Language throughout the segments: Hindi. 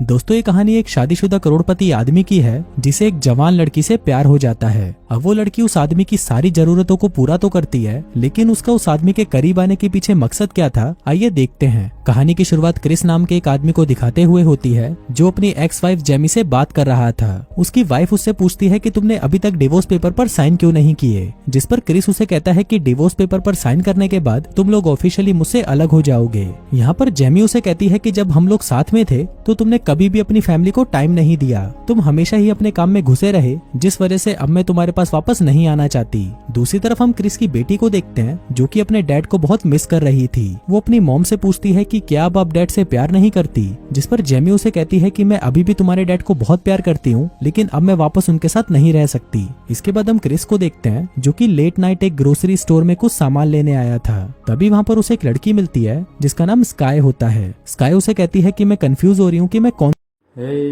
दोस्तों ये कहानी एक शादीशुदा करोड़पति आदमी की है जिसे एक जवान लड़की से प्यार हो जाता है। अब वो लड़की उस आदमी की सारी जरूरतों को पूरा तो करती है, लेकिन उसका उस आदमी के करीब आने के पीछे मकसद क्या था, आइए देखते हैं। कहानी की शुरुआत क्रिस नाम के एक आदमी को दिखाते हुए होती है जो अपनी एक्स वाइफ जेमी से बात कर रहा था। उसकी वाइफ उससे पूछती है कि तुमने अभी तक डिवोर्स पेपर पर साइन क्यों नहीं किए, जिस पर क्रिस उसे कहता है कि डिवोर्स पेपर पर साइन करने के बाद तुम लोग ऑफिशियली मुझसे अलग हो जाओगे। यहाँ पर जेमी उसे कहती है कि जब हम लोग साथ में थे तो तुमने कभी भी अपनी फैमिली को टाइम नहीं दिया, तुम हमेशा ही अपने काम में घुसे रहे, जिस वजह से अब मैं तुम्हारे पास वापस नहीं आना चाहती। दूसरी तरफ हम क्रिस की बेटी को देखते हैं जो कि अपने डैड को बहुत मिस कर रही थी। वो अपनी मॉम से पूछती है कि क्या अब आप डैड से प्यार नहीं करती, जिस पर जेमी उसे कहती है कि मैं अभी भी तुम्हारे डैड को बहुत प्यार करती हूँ, लेकिन अब मैं वापस उनके साथ नहीं रह सकती। इसके बाद हम क्रिस को देखते हैं जो कि लेट नाइट एक ग्रोसरी स्टोर में कुछ सामान लेने आया था। तभी वहाँ पर उसे एक लड़की मिलती है जिसका नाम स्काई होता है। स्काई उसे कहती है कि मैं कंफ्यूज हो रही हूँ कि मैं कौन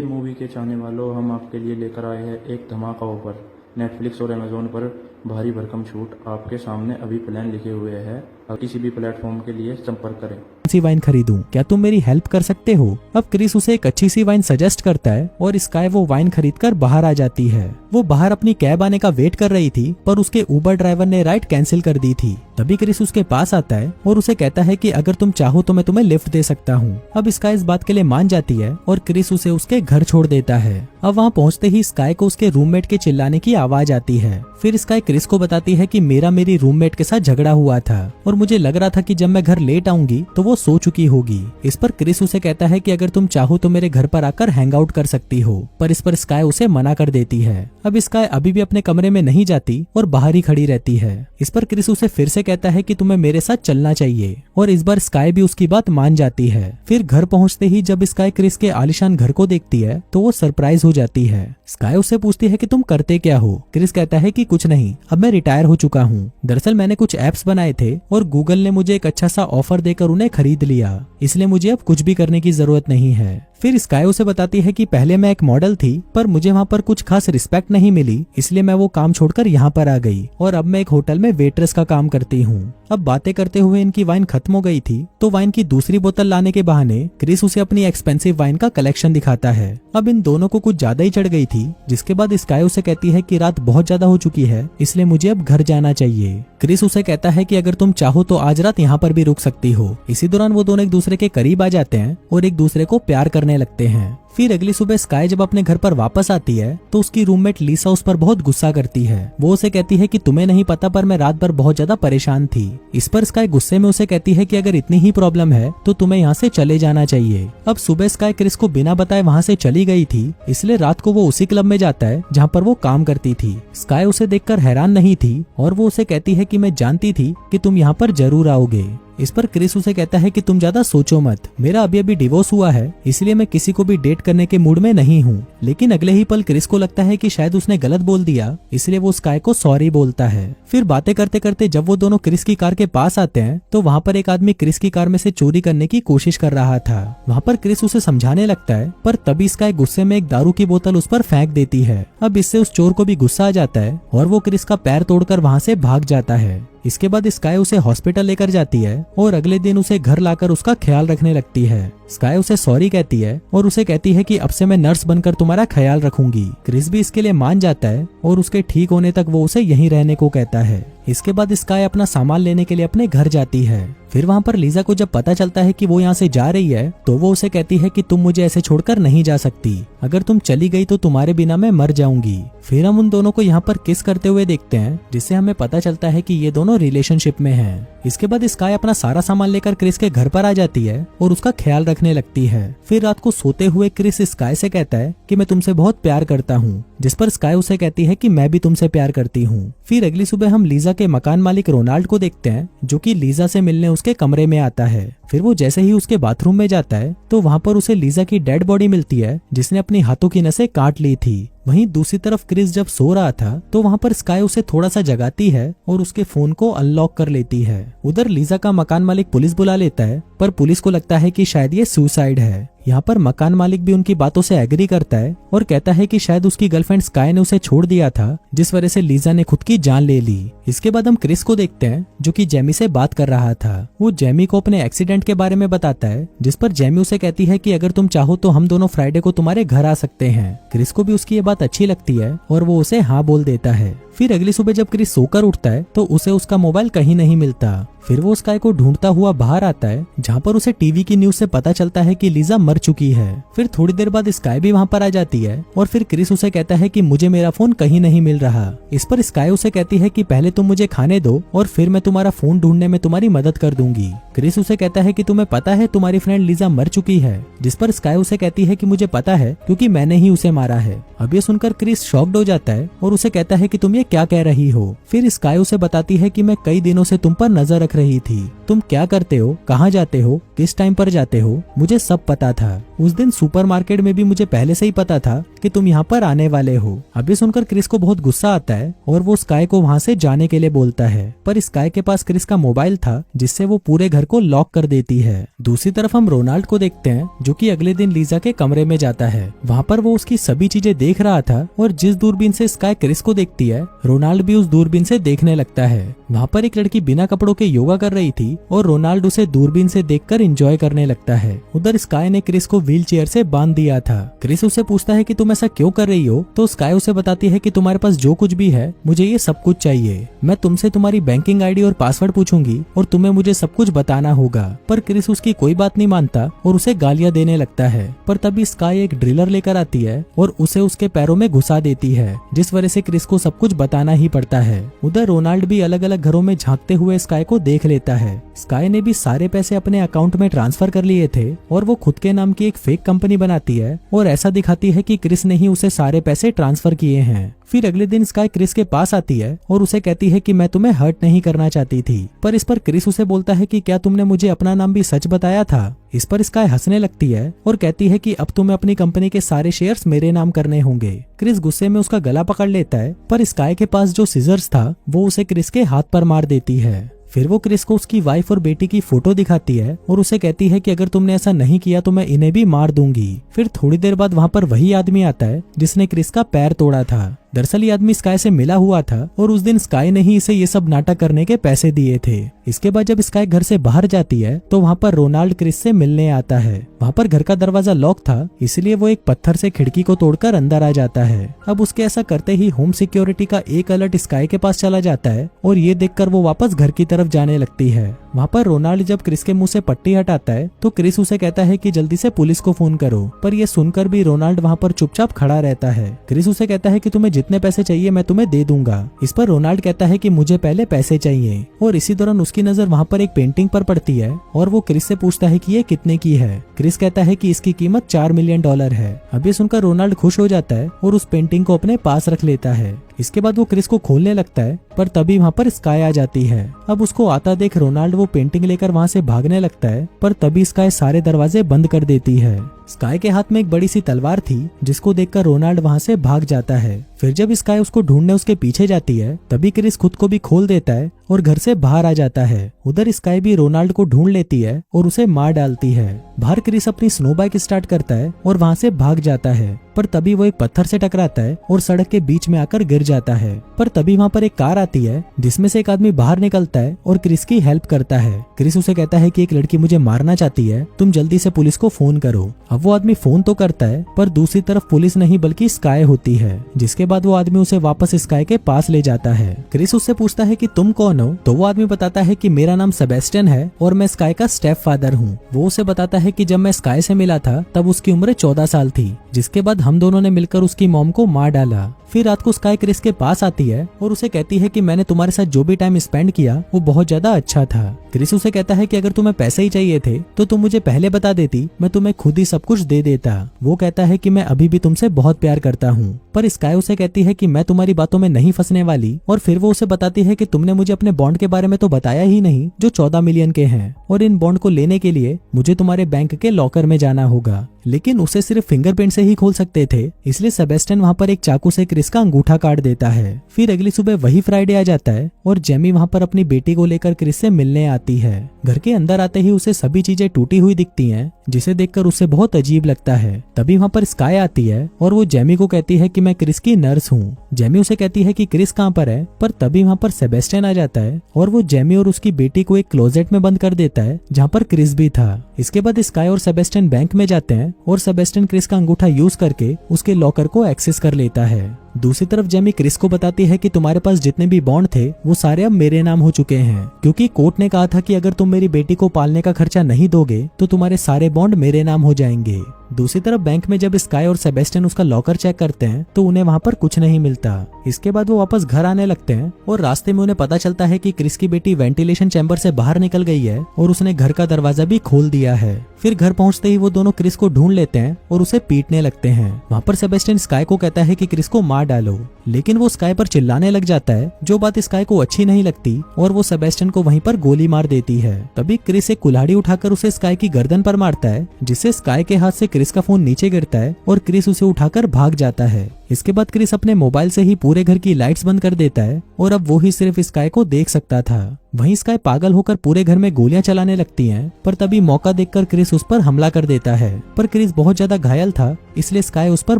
मूवी के चाहने वालों, हम आपके लिए लेकर आए हैं एक धमाका ऑफर। नेटफ्लिक्स और अमेजोन पर भारी भरकम छूट आपके सामने अभी प्लान लिखे हुए हैं। किसी भी प्लेटफॉर्म के लिए संपर्क करें। सी वाइन खरीदूं, क्या तुम मेरी हेल्प कर सकते हो। अब क्रिस उसे एक अच्छी सी वाइन सजेस्ट करता है और स्काई वो वाइन खरीदकर बाहर आ जाती है। वो बाहर अपनी कैब आने का वेट कर रही थी, पर उसके उबर ड्राइवर ने राइड कैंसिल कर दी थी। तभी क्रिस उसके पास आता है और उसे कहता है कि अगर तुम चाहो तो मैं तुम्हें लिफ्ट दे सकता हूँ। अब स्काई इस बात के लिए मान जाती है और क्रिस उसे उसके घर छोड़ देता है। अब वहाँ पहुँचते ही स्काई को उसके रूममेट के चिल्लाने की आवाज आती है। फिर स्काई क्रिस को बताती है कि मेरी रूममेट के साथ झगड़ा हुआ था और मुझे लग रहा था कि जब मैं घर लेट आऊंगी तो वो सो चुकी होगी। इस पर क्रिस उसे कहता है कि अगर तुम चाहो तो मेरे घर पर आकर हैंग आउट कर सकती हो, पर इस पर स्काई उसे मना कर देती है। अब स्काई अभी भी अपने कमरे में नहीं जाती और बाहर ही खड़ी रहती है। इस पर क्रिस उसे फिर से कहता है कि तुम्हें मेरे साथ चलना चाहिए और इस बार स्काई भी उसकी बात मान जाती है। फिर घर पहुंचते ही जब स्काई क्रिस के आलीशान घर को देखती है तो वो सरप्राइज हो जाती है। स्काई उससे पूछती है कि तुम करते क्या हो। क्रिस कहता है कि कुछ नहीं, अब मैं रिटायर हो चुका हूँ। दरअसल मैंने कुछ एप्स बनाए थे और गूगल ने मुझे एक अच्छा सा ऑफर देकर उन्हें खरीद लिया, इसलिए मुझे अब कुछ भी करने की जरूरत नहीं है। फिर स्काई उसे बताती है कि पहले मैं एक मॉडल थी, पर मुझे वहाँ पर कुछ खास रिस्पेक्ट नहीं मिली, इसलिए मैं वो काम छोड़कर यहाँ पर आ गई और अब मैं एक होटल में वेट्रेस का काम करती हूँ। अब बातें करते हुए इनकी वाइन खत्म हो गई थी, तो वाइन की दूसरी बोतल लाने के बहाने क्रिस उसे अपनी एक्सपेंसिव वाइन का कलेक्शन दिखाता है। अब इन दोनों को कुछ ज्यादा ही चढ़ गई थी, जिसके बाद स्काई उसे कहती है कि रात बहुत ज्यादा हो चुकी है, इसलिए मुझे अब घर जाना चाहिए। क्रिस उसे कहता है कि अगर तुम चाहो तो आज रात यहाँ पर भी रुक सकती हो। इसी दौरान वो दोनों एक दूसरे के करीब आ जाते हैं और एक दूसरे को प्यार करने लगते हैं। फिर अगली सुबह स्काई जब अपने घर पर वापस आती है तो उसकी रूममेट लीसा उस पर बहुत गुस्सा करती है। वो उसे कहती है कि तुम्हें नहीं पता, पर मैं रात भर बहुत ज्यादा परेशान थी। इस पर स्काई गुस्से में उसे कहती है कि अगर इतनी ही प्रॉब्लम है तो तुम्हें यहाँ से चले जाना चाहिए। अब सुबह स्काई क्रिस को बिना बताए वहाँ से चली गई थी, इसलिए रात को वो उसी क्लब में जाता है जहाँ पर वो काम करती थी। स्काई उसे देखकर हैरान नहीं थी और वो उसे कहती है कि मैं जानती थी कि तुम यहाँ पर जरूर आओगे। इस पर क्रिस उसे कहता है कि तुम ज्यादा सोचो मत, मेरा अभी अभी डिवोर्स हुआ है, इसलिए मैं किसी को भी डेट करने के मूड में नहीं हूँ। लेकिन अगले ही पल क्रिस को लगता है कि शायद उसने गलत बोल दिया, इसलिए वो स्काई को सॉरी बोलता है। फिर बातें करते करते जब वो दोनों क्रिस की कार के पास आते हैं तो वहाँ पर एक आदमी क्रिस की कार में से चोरी करने की कोशिश कर रहा था। वहाँ पर क्रिस उसे समझाने लगता है, पर तभी स्काई गुस्से में एक दारू की बोतल उस पर फेंक देती है। अब इससे उस चोर को भी गुस्सा आ जाता है और वो क्रिस का पैर तोड़कर वहाँ से भाग जाता है। इसके बाद स्काई उसे हॉस्पिटल लेकर जाती है और अगले दिन उसे घर लाकर उसका ख्याल रखने लगती है। स्काई उसे सॉरी कहती है और उसे कहती है कि अब से मैं नर्स बनकर तुम्हारा ख्याल रखूंगी। क्रिस भी इसके लिए मान जाता है और उसके ठीक होने तक वो उसे यहीं रहने को कहता है। इसके बाद स्काई अपना सामान लेने के लिए अपने घर जाती है। फिर वहाँ पर लीजा को जब पता चलता है कि वो यहाँ से जा रही है तो वो उसे कहती है कि तुम मुझे ऐसे छोड़कर नहीं जा सकती, अगर तुम चली गई तो तुम्हारे बिना मैं मर जाऊंगी। फिर हम उन दोनों को यहाँ पर किस करते हुए देखते हैं, जिससे हमें पता चलता है कि ये दोनों रिलेशनशिप में हैं। इसके बाद स्काई अपना सारा सामान लेकर क्रिस के घर पर आ जाती है और उसका ख्याल रखने लगती है। फिर रात को सोते हुए क्रिस स्काई से कहता है कि मैं तुमसे बहुत प्यार करता हूँ, जिस पर स्काई उसे कहती है कि मैं भी तुमसे प्यार करती हूँ। फिर अगली सुबह हम लीजा के मकान मालिक रोनाल्ड को देखते हैं जो कि लीजा से मिलने उसके कमरे में आता है। फिर वो जैसे ही उसके बाथरूम में जाता है तो वहाँ पर उसे लीजा की डेड बॉडी मिलती है जिसने अपनी हाथों की नसें काट ली थी। वहीं दूसरी तरफ क्रिस जब सो रहा था तो वहाँ पर स्काई उसे थोड़ा सा जगाती है और उसके फोन को अनलॉक कर लेती है। उधर लीजा का मकान मालिक पुलिस बुला लेता है, पर पुलिस को लगता है कि शायद ये सुसाइड है। यहाँ पर मकान मालिक भी उनकी बातों से एग्री करता है और कहता है कि शायद उसकी गर्लफ्रेंड स्काई ने उसे छोड़ दिया था, जिस वजह से लीजा ने खुद की जान ले ली। इसके बाद हम क्रिस को देखते हैं जो कि जेमी से बात कर रहा था। वो जेमी को अपने एक्सीडेंट के बारे में बताता है, जिस पर जेमी उसे कहती है कि अगर तुम चाहो तो हम दोनों फ्राइडे को तुम्हारे घर आ सकते हैं। क्रिस को भी उसकी ये बात अच्छी लगती है और वो उसे हाँ बोल देता है। फिर अगली सुबह जब क्रिस सोकर उठता है तो उसे उसका मोबाइल कहीं नहीं मिलता। फिर वो स्काई को ढूंढता हुआ बाहर आता है, जहाँ पर उसे टीवी की न्यूज से पता चलता है कि लीजा मर चुकी है। फिर थोड़ी देर बाद स्काई भी वहाँ पर आ जाती है और फिर क्रिस उसे कहता है कि मुझे मेरा फोन कहीं नहीं मिल रहा। इस पर स्काई उसे कहती है कि पहले तुम मुझे खाने दो और फिर मैं तुम्हारा फोन ढूंढने में तुम्हारी मदद कर दूंगी। क्रिस उसे कहता है कि तुम्हें पता है तुम्हारी फ्रेंड लीजा मर चुकी है, जिस पर स्काई उसे कहती है कि मुझे पता है क्योंकि मैंने ही उसे मारा है। अब ये सुनकर क्रिस शॉक्ड हो जाता है और उसे कहता है कि तुम ये क्या कह रही हो। फिर स्काई उसे बताती है कि मैं कई दिनों से तुम पर नजर रख रही थी, तुम क्या करते हो, कहाँ जाते हो, किस टाइम पर जाते हो, मुझे सब पता था। उस दिन सुपरमार्केट में भी मुझे पहले से ही पता था कि तुम यहाँ पर आने वाले हो। अब ये सुनकर क्रिस को बहुत गुस्सा आता है और वो स्काई को वहाँ से जाने के लिए बोलता है, पर स्काई के पास क्रिस का मोबाइल था, जिससे वो पूरे घर को लॉक कर देती है। दूसरी तरफ हम रोनाल्ड को देखते हैं जो कि अगले दिन लीजा के कमरे में जाता है। वहाँ पर वो उसकी सभी चीजें देख रहा था और जिस दूरबीन से स्काई क्रिस को देखती है, रोनाल्ड भी उस दूरबीन से देखने लगता है। वहाँ पर एक लड़की बिना कपड़ों के योगा कर रही थी और रोनाल्ड उसे दूरबीन से देखकर एंजॉय करने लगता है। उधर स्काई ने क्रिस को व्हील चेयर से बांध दिया था। क्रिस उसे पूछता है कि तुम ऐसा क्यों कर रही हो, तो स्काई उसे बताती है कि तुम्हारे पास जो कुछ भी है मुझे ये सब कुछ चाहिए। मैं तुमसे तुम्हारी बैंकिंग आईडी और पासवर्ड पूछूंगी और तुम्हें मुझे सब कुछ बताना होगा। पर क्रिस उसकी कोई बात नहीं मानता और उसे गालियां देने लगता है। पर तभी स्काई एक ड्रिलर लेकर आती है और उसे उसके पैरों में घुसा देती है, जिस वजह से क्रिस को सब कुछ बताना ही पड़ता है। उधर रोनाल्ड भी अलग अलग घरों में झांकते हुए स्काई को देख लेता है। स्काई ने भी सारे पैसे अपने अकाउंट में ट्रांसफर कर लिए थे और वो खुद के नाम की एक फेक कंपनी बनाती है और ऐसा दिखाती है कि क्रिस ने ही उसे सारे पैसे ट्रांसफर किए हैं। फिर अगले दिन स्काई क्रिस के पास आती है और उसे कहती है कि मैं तुम्हें हर्ट नहीं करना चाहती थी, पर इस पर क्रिस उसे बोलता है कि क्या तुमने मुझे अपना नाम भी सच बताया था। इस पर स्काई हंसने लगती है और कहती है कि अब तुम्हें अपनी कंपनी के सारे शेयर्स मेरे नाम करने होंगे। क्रिस गुस्से में उसका गला पकड़ लेता है, पर स्काई के पास जो सीजर्स था वो उसे क्रिस के हाथ पर मार देती है। फिर वो क्रिस को उसकी वाइफ और बेटी की फोटो दिखाती है और उसे कहती है कि अगर तुमने ऐसा नहीं किया तो मैं इन्हें भी मार दूंगी। फिर थोड़ी देर बाद वहाँ पर वही आदमी आता है जिसने क्रिस का पैर तोड़ा था। दरअसल ये आदमी स्काई से मिला हुआ था और उस दिन स्काई ने ही इसे ये सब नाटक करने के पैसे दिए थे। इसके बाद जब स्काई घर से बाहर जाती है तो वहाँ पर रोनाल्ड क्रिस से मिलने आता है। वहाँ पर घर का दरवाजा लॉक था, इसलिए वो एक पत्थर से खिड़की को तोड़कर अंदर आ जाता है। अब उसके ऐसा करते ही होम सिक्योरिटी का एक अलर्ट स्काई के पास चला जाता है और ये देखकर वो वापस घर की तरफ जाने लगती है। वहाँ पर रोनाल्ड जब क्रिस के मुंह से पट्टी हटाता है तो क्रिस उसे कहता है कि जल्दी से पुलिस को फोन करो, पर ये सुनकर भी रोनाल्ड वहाँ पर चुपचाप खड़ा रहता है। क्रिस उसे कहता है कि तुम्हें जितने पैसे चाहिए मैं तुम्हें दे दूंगा। इस पर रोनाल्ड कहता है कि मुझे पहले पैसे चाहिए और इसी दौरान उसकी नजर वहाँ पर एक पेंटिंग पर पड़ती है और वो क्रिस से पूछता है कि ये कितने की है। क्रिस कहता है कि इसकी कीमत $4 मिलियन है। अब ये सुनकर रोनाल्ड खुश हो जाता है और उस पेंटिंग को अपने पास रख लेता है। इसके बाद वो क्रिस को खोलने लगता है, पर तभी वहाँ पर स्काई आ जाती है। अब उसको आता देख रोनाल्ड वो पेंटिंग लेकर वहाँ से भागने लगता है, पर तभी स्काई सारे दरवाजे बंद कर देती है। स्काई के हाथ में एक बड़ी सी तलवार थी, जिसको देखकर रोनाल्ड वहाँ से भाग जाता है। फिर जब स्काई उसको ढूंढने उसके पीछे जाती है, तभी क्रिस खुद को भी खोल देता है और घर से बाहर आ जाता है। उधर स्काई भी रोनाल्ड को ढूंढ लेती है और उसे मार डालती है। बाहर क्रिस अपनी स्नो बाइक स्टार्ट करता है और वहाँ से भाग जाता है, पर तभी वो एक पत्थर से टकराता है और सड़क के बीच में आकर गिर जाता है। पर तभी वहाँ पर एक कार आती है जिसमें से एक आदमी बाहर निकलता है और क्रिस की हेल्प करता है। क्रिस उसे कहता है कि एक लड़की मुझे मारना चाहती है, तुम जल्दी से पुलिस को फोन करो। अब वो आदमी फोन तो करता है, पर दूसरी तरफ पुलिस नहीं बल्कि स्काई होती है। जिसके बाद वो आदमी उसे वापस स्काई के पास ले जाता है। क्रिस उससे पूछता है कि तुम कौन हो, तो वो आदमी बताता है कि मेरा नाम सेबेस्टियन है और मैं स्काई का स्टेप फादर हूँ। वो उसे बताता है कि जब मैं स्काई से मिला था तब उसकी उम्र 14 साल थी, जिसके बाद हम दोनों ने मिलकर उसकी मॉम को मार डाला। फिर रात को स्काई क्रिस के पास आती है और उसे कहती है कि मैंने तुम्हारे साथ जो भी टाइम स्पेंड किया वो बहुत ज्यादा अच्छा था। क्रिस उसे कहता है कि अगर तुम्हें पैसे ही चाहिए थे तो तुम मुझे पहले बता देती, मैं तुम्हें खुद ही सब कुछ दे देता। वो कहता है कि मैं अभी भी तुमसे बहुत प्यार करता हूँ, पर स्काई उसे कहती है कि मैं तुम्हारी बातों में नहीं फंसने वाली। और फिर वो उसे बताती है कि तुमने मुझे अपने बॉन्ड के बारे में तो बताया ही नहीं जो 14 मिलियन के हैं, और इन बॉन्ड को लेने के लिए मुझे तुम्हारे बैंक के लॉकर में जाना होगा। लेकिन उसे सिर्फ फिंगरप्रिंट से ही खोल सकते थे, इसलिए सेबेस्टियन वहाँ पर एक चाकू से क्रिस का अंगूठा काट देता है। फिर अगली सुबह वही फ्राइडे आ जाता है और जेमी वहाँ पर अपनी बेटी को लेकर क्रिस से मिलने आती है। घर के अंदर आते ही उसे सभी चीजें टूटी हुई दिखती हैं, जिसे देखकर उसे बहुत अजीब लगता है। तभी वहाँ पर स्काई आती है और वो जेमी को कहती है कि मैं क्रिस की नर्स हूँ। जेमी उसे कहती है कि क्रिस कहाँ पर है, पर तभी वहाँ पर सेबेस्टियन आ जाता है और वो जेमी और उसकी बेटी को एक क्लोजेट में बंद कर देता है जहाँ पर क्रिस भी था। इसके बाद स्काई और सेबेस्टियन बैंक में जाते हैं और सेबेस्टियन क्रिस का अंगूठा यूज करके उसके लॉकर को एक्सेस कर लेता है। दूसरी तरफ जेमी क्रिस को बताती है कि तुम्हारे पास जितने भी बॉन्ड थे वो सारे अब मेरे नाम हो चुके हैं, क्योंकि कोर्ट ने कहा था कि अगर तुम मेरी बेटी को पालने का खर्चा नहीं दोगे तो तुम्हारे सारे बॉन्ड मेरे नाम हो जाएंगे। दूसरी तरफ बैंक में जब स्काई और सेबेस्टियन उसका लॉकर चेक करते हैं तो उन्हें वहाँ पर कुछ नहीं मिलता। इसके बाद वो वापस घर आने लगते हैं और रास्ते में उन्हें पता चलता है कि क्रिस की बेटी वेंटिलेशन चैम्बर से बाहर निकल गई है और उसने घर का दरवाजा भी खोल दिया है। फिर घर पहुंचते ही वो दोनों क्रिस को ढूंढ लेते हैं और उसे पीटने लगते हैं। वहाँ पर सेबेस्टियन स्काई को कहता है कि क्रिस को मार डालो, लेकिन वो स्काई पर चिल्लाने लग जाता है, जो बात स्काई को अच्छी नहीं लगती और वो सेबेस्टियन को वहीं पर गोली मार देती है। तभी क्रिस एक कुल्हाड़ी उठाकर उसे स्काई की गर्दन पर मारता है, जिससे स्काई के हाथ से क्रिस का फोन नीचे गिरता है और क्रिस उसे उठाकर भाग जाता है। इसके बाद क्रिस अपने मोबाइल से ही पूरे घर की लाइट्स बंद कर देता है और अब वो ही सिर्फ स्काई को देख सकता था। वहीं स्काई पागल होकर पूरे घर में गोलियां चलाने लगती हैं, पर तभी मौका देखकर क्रिस उस पर हमला कर देता है। पर क्रिस बहुत ज्यादा घायल था, इसलिए स्काई उस पर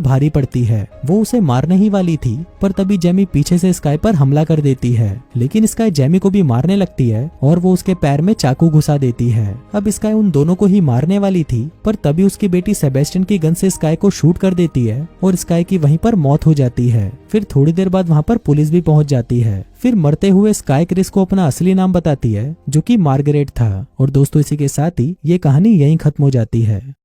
भारी पड़ती है। वो उसे मारने ही वाली थी, पर तभी जेमी पीछे से स्काई पर हमला कर देती है, लेकिन स्काई जेमी को भी मारने लगती है और वो उसके पैर में चाकू घुसा देती है। अब स्काई उन दोनों को ही मारने वाली थी, पर तभी उसकी बेटी सेबेस्टियन की गन से स्काई को शूट कर देती है और स्काई की वहीं पर मौत हो जाती है। फिर थोड़ी देर बाद वहाँ पर पुलिस भी पहुंच जाती है। फिर मरते हुए स्काई क्रिस को अपना असली नाम बताती है, जो कि मार्गरेट था। और दोस्तों, इसी के साथ ही ये कहानी यहीं खत्म हो जाती है।